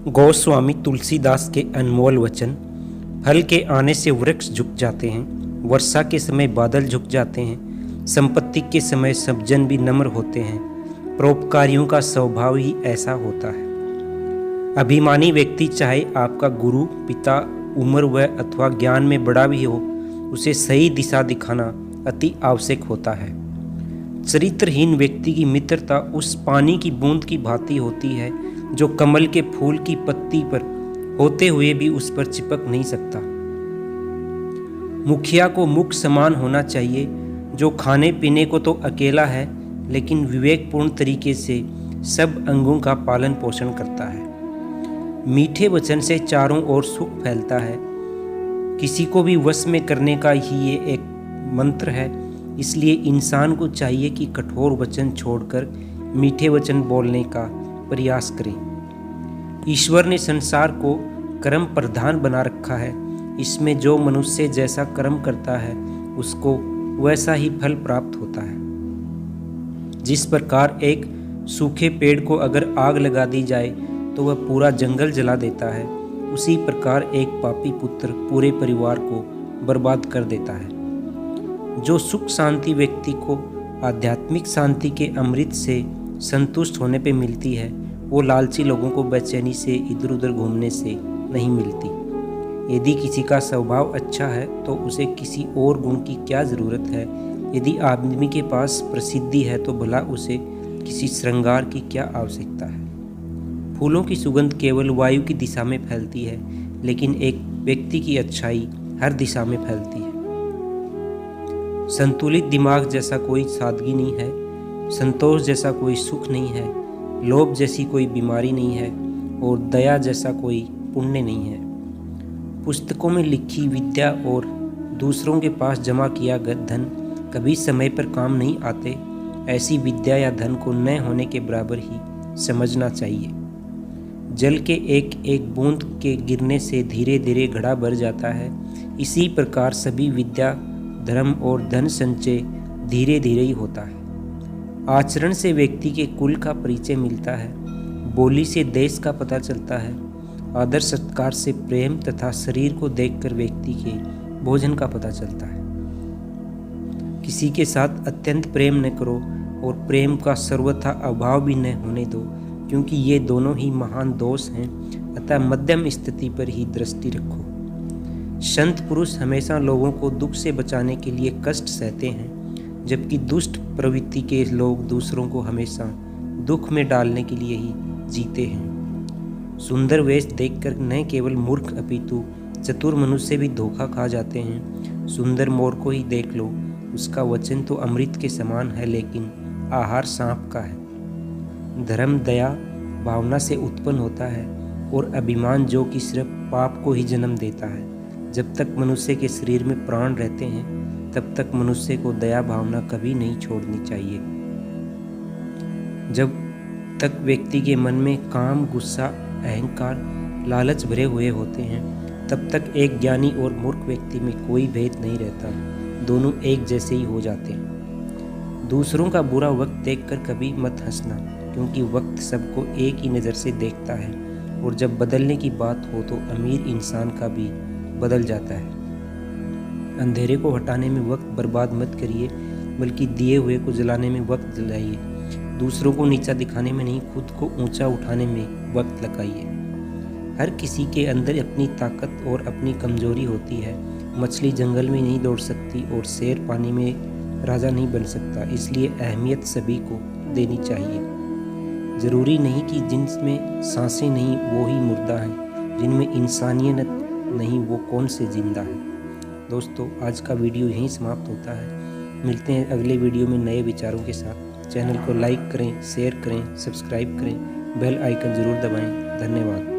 गोस्वामी तुलसीदास के अनमोल वचन। फल के आने से वृक्ष झुक जाते हैं, वर्षा के समय बादल झुक जाते हैं, संपत्ति के समय सब जन भी नम्र होते हैं। परोपकारियों का स्वभाव ही ऐसा होता है। अभिमानी व्यक्ति चाहे आपका गुरु, पिता, उम्र व अथवा ज्ञान में बड़ा भी हो, उसे सही दिशा दिखाना अति आवश्यक होता है। चरित्रहीन व्यक्ति की मित्रता उस पानी की बूंद की भांति होती है जो कमल के फूल की पत्ती पर होते हुए भी उस पर चिपक नहीं सकता। मुखिया को मुख समान होना चाहिए, जो खाने पीने को तो अकेला है लेकिन विवेकपूर्ण तरीके से सब अंगों का पालन पोषण करता है। मीठे वचन से चारों ओर सुख फैलता है। किसी को भी वश में करने का ही ये एक मंत्र है। इसलिए इंसान को चाहिए कि कठोर वचन छोड़कर मीठे वचन बोलने का प्रयास करें। ईश्वर ने संसार को कर्म प्रधान बना रखा है। इसमें जो मनुष्य जैसा कर्म करता है उसको वैसा ही फल प्राप्त होता है। जिस प्रकार एक सूखे पेड़ को अगर आग लगा दी जाए तो वह पूरा जंगल जला देता है, उसी प्रकार एक पापी पुत्र पूरे परिवार को बर्बाद कर देता है। जो सुख शांति व्यक्ति को आध्यात्मिक शांति के अमृत से संतुष्ट होने पे मिलती है, वो लालची लोगों को बेचैनी से इधर उधर घूमने से नहीं मिलती। यदि किसी का स्वभाव अच्छा है तो उसे किसी और गुण की क्या ज़रूरत है। यदि आदमी के पास प्रसिद्धि है तो भला उसे किसी श्रृंगार की क्या आवश्यकता है। फूलों की सुगंध केवल वायु की दिशा में फैलती है, लेकिन एक व्यक्ति की अच्छाई हर दिशा में फैलती है। संतुलित दिमाग जैसा कोई सादगी नहीं है, संतोष जैसा कोई सुख नहीं है, लोभ जैसी कोई बीमारी नहीं है और दया जैसा कोई पुण्य नहीं है। पुस्तकों में लिखी विद्या और दूसरों के पास जमा किया गया धन कभी समय पर काम नहीं आते। ऐसी विद्या या धन को न होने के बराबर ही समझना चाहिए। जल के एक एक बूंद के गिरने से धीरे धीरे घड़ा भर जाता है। इसी प्रकार सभी विद्या, धर्म और धन संचय धीरे धीरे ही होता है। आचरण से व्यक्ति के कुल का परिचय मिलता है, बोली से देश का पता चलता है, आदर सत्कार से प्रेम तथा शरीर को देखकर व्यक्ति के भोजन का पता चलता है। किसी के साथ अत्यंत प्रेम न करो और प्रेम का सर्वथा अभाव भी न होने दो, क्योंकि ये दोनों ही महान दोष हैं। अतः मध्यम स्थिति पर ही दृष्टि रखो। संत पुरुष हमेशा लोगों को दुख से बचाने के लिए कष्ट सहते हैं, जबकि दुष्ट प्रवृत्ति के लोग दूसरों को हमेशा दुख में डालने के लिए ही जीते हैं। सुंदर वेश देखकर न केवल मूर्ख अपितु चतुर मनुष्य भी धोखा खा जाते हैं। सुंदर मोर को ही देख लो, उसका वचन तो अमृत के समान है, लेकिन आहार सांप का है। धर्म दया भावना से उत्पन्न होता है और अभिमान जो कि सिर्फ पाप को ही जन्म देता है। जब तक मनुष्य के शरीर में प्राण रहते हैं तब तक मनुष्य को दया भावना कभी नहीं छोड़नी चाहिए। जब तक व्यक्ति के मन में काम, गुस्सा, अहंकार, लालच भरे हुए होते हैं तब तक एक ज्ञानी और मूर्ख व्यक्ति में कोई भेद नहीं रहता। दोनों एक जैसे ही हो जाते हैं। दूसरों का बुरा वक्त देखकर कभी मत हंसना, क्योंकि वक्त सबको एक ही नज़र से देखता है और जब बदलने की बात हो तो अमीर इंसान का भी बदल जाता है। अंधेरे को हटाने में वक्त बर्बाद मत करिए, बल्कि दिए हुए को जलाने में वक्त जलाइए। दूसरों को नीचा दिखाने में नहीं, खुद को ऊंचा उठाने में वक्त लगाइए। हर किसी के अंदर अपनी ताकत और अपनी कमजोरी होती है। मछली जंगल में नहीं दौड़ सकती और शेर पानी में राजा नहीं बन सकता। इसलिए अहमियत सभी को देनी चाहिए। ज़रूरी नहीं कि जिनमें सांसें नहीं वो ही मुर्दा हैं, जिनमें इंसानियत नहीं वो कौन से जिंदा है। दोस्तों, आज का वीडियो यहीं समाप्त होता है। मिलते हैं अगले वीडियो में नए विचारों के साथ। चैनल को लाइक करें, शेयर करें, सब्सक्राइब करें, बेल आइकन ज़रूर दबाएं। धन्यवाद।